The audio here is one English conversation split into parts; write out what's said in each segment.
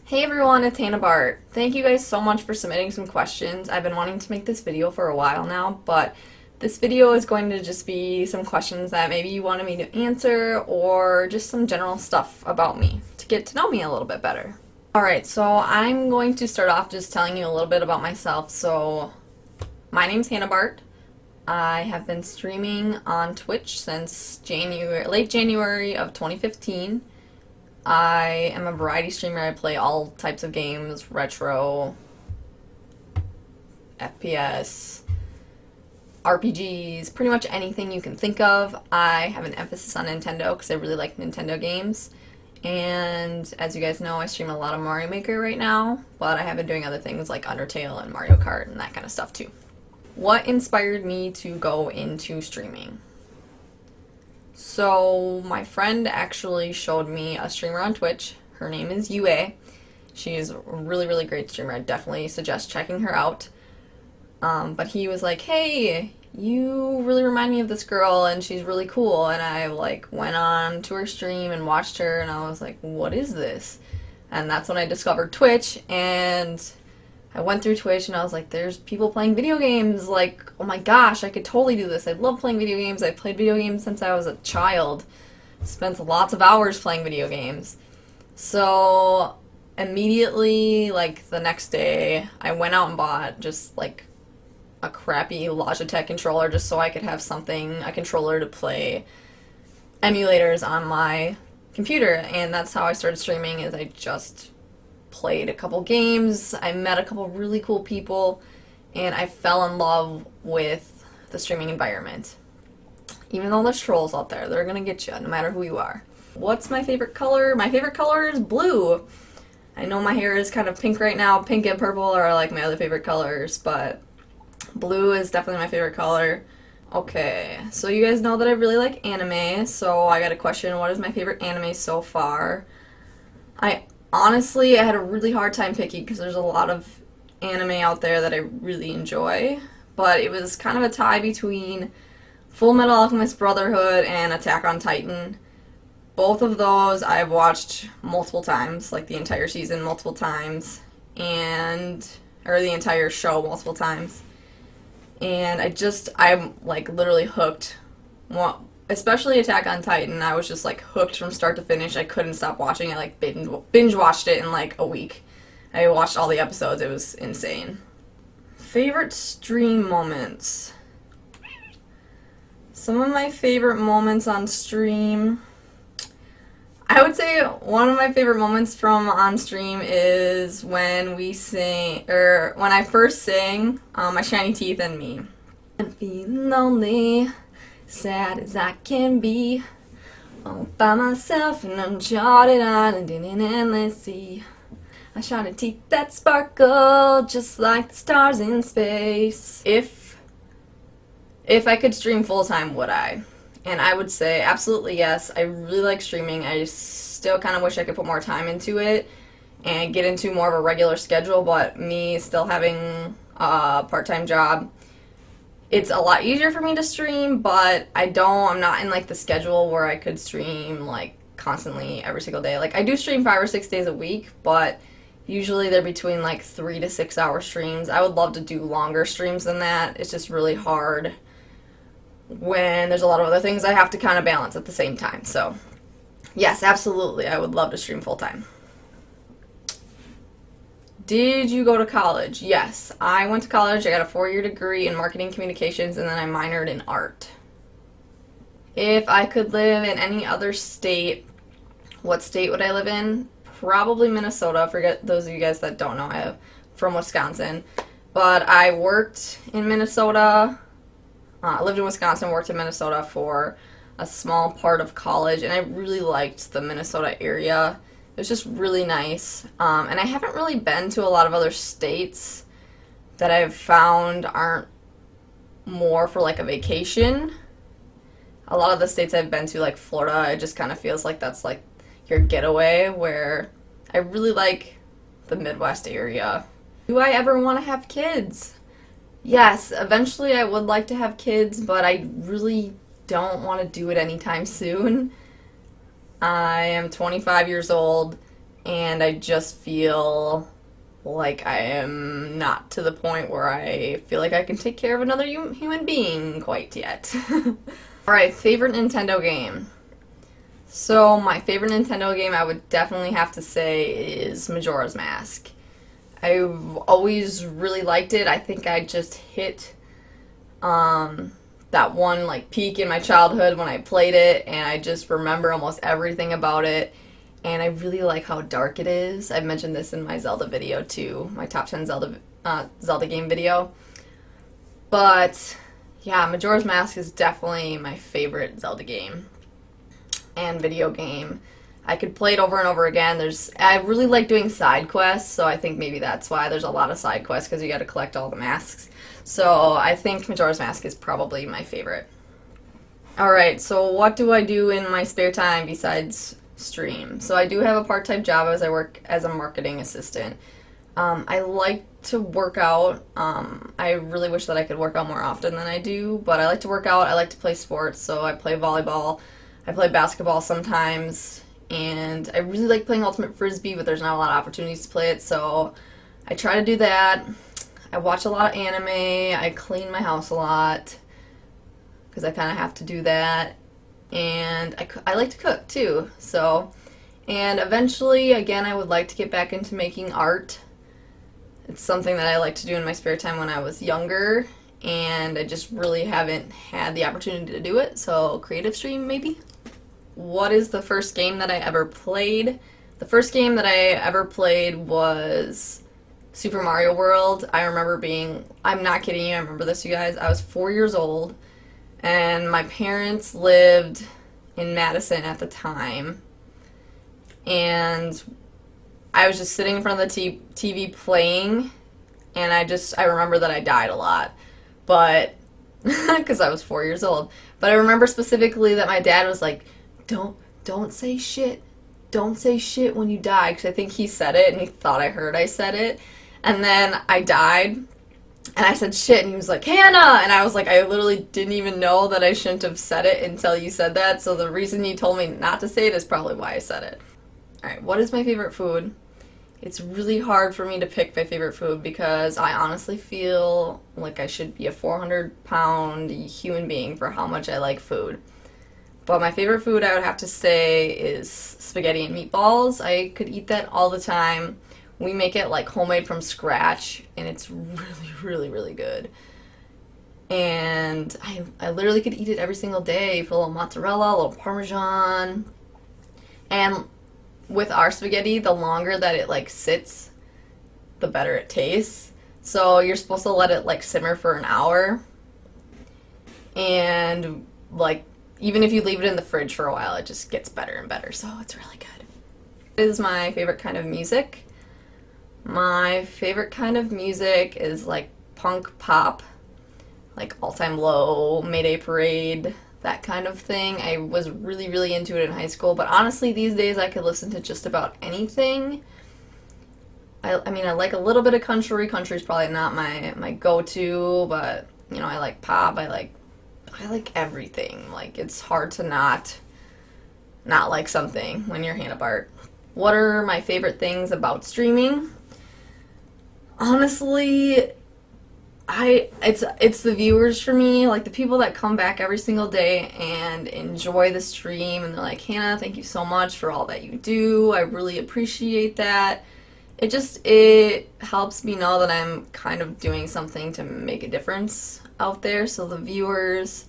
Hey everyone, it's Hannahbart. Thank you guys so much for submitting some questions. I've been wanting to make this video for a while now, but this video is going to just be some questions that maybe you wanted me to answer or just some general stuff about me to get to know me a little bit better. Alright, so I'm going to start off just telling you a little bit about myself. So, my name's Hannahbart. I have been streaming on Twitch since late January of 2015. I am a variety streamer. I play all types of games, retro, FPS, RPGs, pretty much anything you can think of. I have an emphasis on Nintendo because I really like Nintendo games. And as you guys know, I stream a lot of Mario Maker right now, but I have been doing other things like Undertale and Mario Kart and that kind of stuff too. What inspired me to go into streaming? So my friend actually showed me a streamer on Twitch. Her name is UA. She's a really, really great streamer. I definitely suggest checking her out. But he was like, hey, you really remind me of this girl and she's really cool. And I went on to her stream and watched her and I was like, what is this? And that's when I discovered Twitch, and I went through Twitch and I was like, there's people playing video games, like, oh my gosh, I could totally do this. I love playing video games. I played video games since I was a child. Spent lots of hours playing video games. So immediately, the next day, I went out and bought just a crappy Logitech controller just so I could have a controller to play emulators on my computer. And that's how I started streaming, is I just played a couple games, I met a couple really cool people, and I fell in love with the streaming environment. Even though there's trolls out there, they're gonna get you no matter who you are. What's my favorite color? My favorite color is blue. I know my hair is kind of pink right now. Pink and purple are my other favorite colors, but blue is definitely my favorite color. Okay, so you guys know that I really like anime, so I got a question. What is my favorite anime so far? Honestly, I had a really hard time picking because there's a lot of anime out there that I really enjoy, but it was kind of a tie between Full Metal Alchemist Brotherhood and Attack on Titan. Both of those I've watched multiple times, the entire season multiple times, or the entire show multiple times. And I'm literally hooked. Well, especially Attack on Titan, I was just hooked from start to finish. I couldn't stop watching it. I binge watched it in a week. I watched all the episodes. It was insane. Favorite stream moments. Some of my favorite moments on stream, I would say one of my favorite moments from on stream is when when I first sang My Shiny Teeth and Me. I'm feeling lonely, sad as I can be, all by myself and uncharted island in an endless sea. I shine teeth that sparkle just like the stars in space. If I could stream full time, would I? And I would say absolutely yes. I really like streaming. I still kind of wish I could put more time into it and get into more of a regular schedule, but me still having a part-time job, it's a lot easier for me to stream, but I'm not in the schedule where I could stream constantly every single day. I do stream 5 or 6 days a week, but usually they're between 3 to 6 hour streams. I would love to do longer streams than that. It's just really hard when there's a lot of other things I have to kind of balance at the same time. So yes, absolutely, I would love to stream full time. Did you go to college? Yes, I went to college. I got a 4-year degree in marketing communications, and then I minored in art. If I could live in any other state, what state would I live in? Probably Minnesota. For those of you guys that don't know, I'm from Wisconsin. But I worked in Minnesota. I lived in Wisconsin, worked in Minnesota for a small part of college, and I really liked the Minnesota area. It was just really nice. And I haven't really been to a lot of other states that I've found aren't more for a vacation. A lot of the states I've been to, Florida, it just kind of feels like that's your getaway, where I really like the Midwest area. Do I ever want to have kids? Yes, eventually I would like to have kids, but I really don't want to do it anytime soon. I am 25 years old, and I just feel like I am not to the point where I feel like I can take care of another human being quite yet. Alright, favorite Nintendo game. So my favorite Nintendo game I would definitely have to say is Majora's Mask. I've always really liked it. I think I just hit that one like peak in my childhood when I played it, and I just remember almost everything about it. And I really like how dark it is. I've mentioned this in my Zelda video too, my top 10 Zelda game video. But yeah, Majora's Mask is definitely my favorite Zelda game and video game. I could play it over and over again. I really like doing side quests, so I think maybe that's why there's a lot of side quests, because you got to collect all the masks. So I think Majora's Mask is probably my favorite. Alright, so what do I do in my spare time besides stream? So I do have a part-time job as I work as a marketing assistant. I like to work out. I really wish that I could work out more often than I do, but I like to work out. I like to play sports, so I play volleyball. I play basketball sometimes, and I really like playing Ultimate Frisbee, but there's not a lot of opportunities to play it, so I try to do that. I watch a lot of anime. I clean my house a lot, because I kind of have to do that. And I like to cook too, so. And eventually, again, I would like to get back into making art. It's something that I like to do in my spare time when I was younger, and I just really haven't had the opportunity to do it, so creative stream maybe? What is the first game that I ever played? The first game that I ever played was Super Mario World. I remember I'm not kidding you, I remember this, you guys. I was 4 years old, and my parents lived in Madison at the time, and I was just sitting in front of the TV playing, and I remember that I died a lot, but because I was 4 years old. But I remember specifically that my dad was like, don't say shit. Don't say shit when you die, because I think he said it, and he thought I heard I said it. And then I died, and I said shit, and he was like, Hannah! And I was like, I literally didn't even know that I shouldn't have said it until you said that, so the reason you told me not to say it is probably why I said it. Alright, what is my favorite food? It's really hard for me to pick my favorite food, because I honestly feel like I should be a 400-pound human being for how much I like food. But my favorite food, I would have to say, is spaghetti and meatballs. I could eat that all the time. We make it like homemade from scratch, and it's really, really, really good. And I literally could eat it every single day. Put a little mozzarella, a little Parmesan. And with our spaghetti, the longer that it like sits, the better it tastes. So you're supposed to let it like simmer for an hour. And like, even if you leave it in the fridge for a while, it just gets better and better, so it's really good. What is my favorite kind of music? My favorite kind of music is like punk pop, like All Time Low, Mayday Parade, that kind of thing. I was really, really into it in high school, but honestly these days I could listen to just about anything. I mean, I like a little bit of country. Country's probably not my go-to, but you know, I like pop, I like everything. Like, it's hard to not like something when you're Hannahbart. What are my favorite things about streaming? Honestly, it's the viewers for me, like the people that come back every single day and enjoy the stream, and they're like, Hannah, thank you so much for all that you do. I really appreciate that. It helps me know that I'm kind of doing something to make a difference out there. So the viewers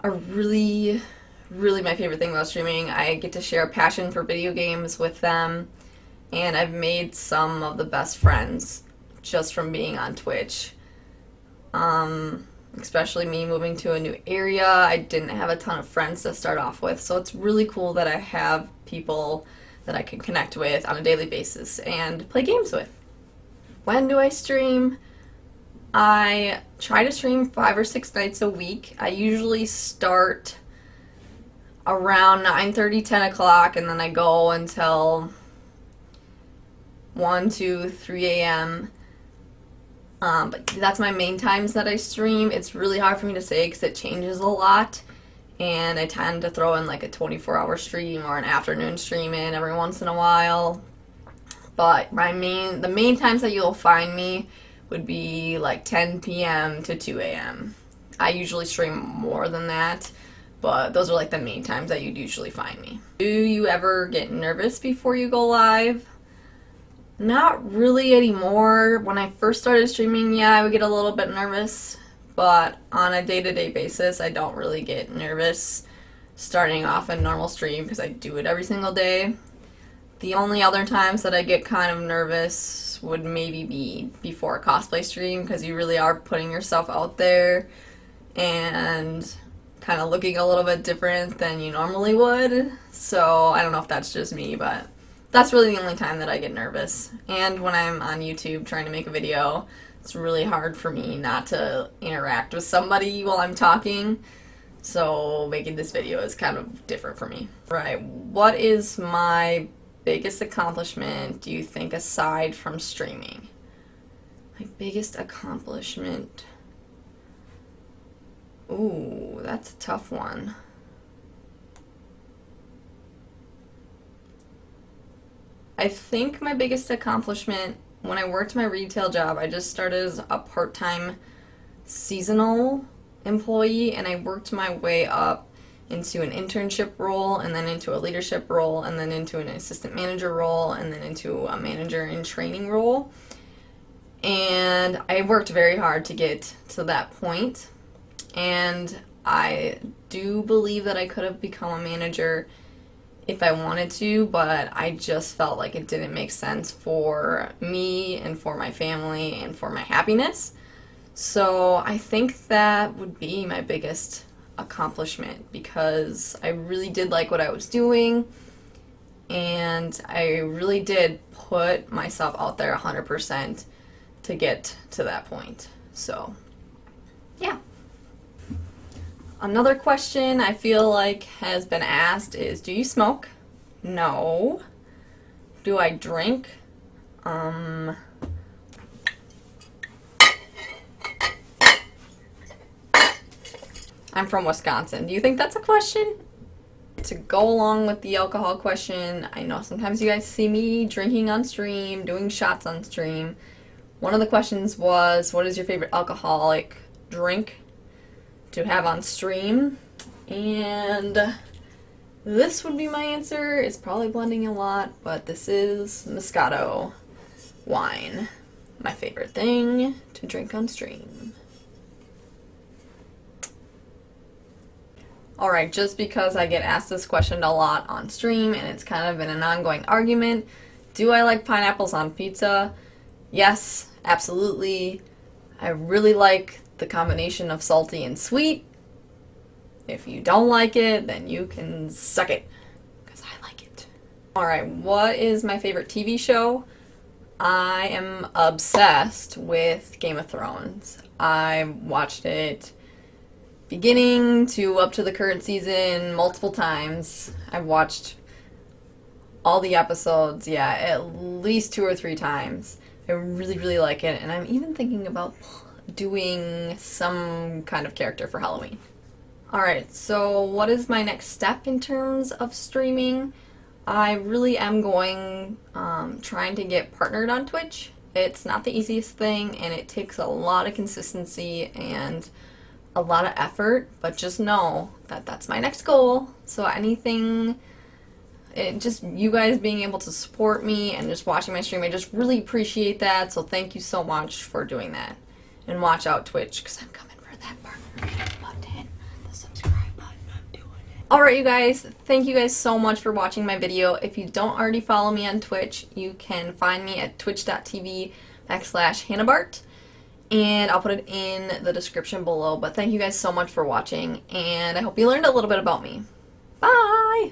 are really, really my favorite thing about streaming. I get to share a passion for video games with them, and I've made some of the best friends just from being on Twitch. Especially me moving to a new area, I didn't have a ton of friends to start off with, so it's really cool that I have people that I can connect with on a daily basis and play games with. When do I stream? I try to stream 5 or 6 nights a week. I usually start around 9:30, 10 o'clock, and then I go until 1, 2, 3 a.m. But that's my main times that I stream. It's really hard for me to say because it changes a lot, and I tend to throw in like a 24-hour stream or an afternoon stream in every once in a while. But the main times that you'll find me would be like 10 p.m. to 2 a.m. I usually stream more than that, but those are like the main times that you'd usually find me. Do you ever get nervous before you go live? Not really anymore. When I first started streaming, yeah, I would get a little bit nervous, but on a day-to-day basis, I don't really get nervous starting off a normal stream because I do it every single day. The only other times that I get kind of nervous would maybe be before a cosplay stream, because you really are putting yourself out there and kind of looking a little bit different than you normally would. So I don't know if that's just me, but that's really the only time that I get nervous. And when I'm on YouTube trying to make a video, it's really hard for me not to interact with somebody while I'm talking. So making this video is kind of different for me. Right, what is my biggest accomplishment, do you think, aside from streaming? My biggest accomplishment. Ooh, that's a tough one. I think my biggest accomplishment, when I worked my retail job, I just started as a part-time seasonal employee, and I worked my way up into an internship role, and then into a leadership role, and then into an assistant manager role, and then into a manager in training role. And I worked very hard to get to that point, and I do believe that I could have become a manager if I wanted to, but I just felt like it didn't make sense for me and for my family and for my happiness. So I think that would be my biggest accomplishment, because I really did like what I was doing, and I really did put myself out there 100% to get to that point. So yeah. Another question I feel like has been asked is, do you smoke? No. Do I drink? I'm from Wisconsin. Do you think that's a question? To go along with the alcohol question, I know sometimes you guys see me drinking on stream, doing shots on stream. One of the questions was, what is your favorite alcoholic drink to have on stream? And this would be my answer. It's probably blending a lot, but this is Moscato wine. My favorite thing to drink on stream. Alright, just because I get asked this question a lot on stream and it's kind of been an ongoing argument, do I like pineapples on pizza? Yes, absolutely. I really like the combination of salty and sweet. If you don't like it, then you can suck it, because I like it. Alright, what is my favorite TV show? I am obsessed with Game of Thrones. I watched it beginning to up to the current season multiple times. I've watched all the episodes, yeah, at least 2 or 3 times. I really, really like it, and I'm even thinking about doing some kind of character for Halloween. Alright, so what is my next step in terms of streaming? I really am trying to get partnered on Twitch. It's not the easiest thing, and it takes a lot of consistency and a lot of effort, but just know that that's my next goal. So anything, just you guys being able to support me and just watching my stream, I just really appreciate that. So thank you so much for doing that. And watch out, Twitch, because I'm coming for that partnership button, the subscribe button. I'm doing it. Alright, you guys, thank you guys so much for watching my video. If you don't already follow me on Twitch, you can find me at twitch.tv/Hannahbart. And I'll put it in the description below. But thank you guys so much for watching, and I hope you learned a little bit about me. Bye!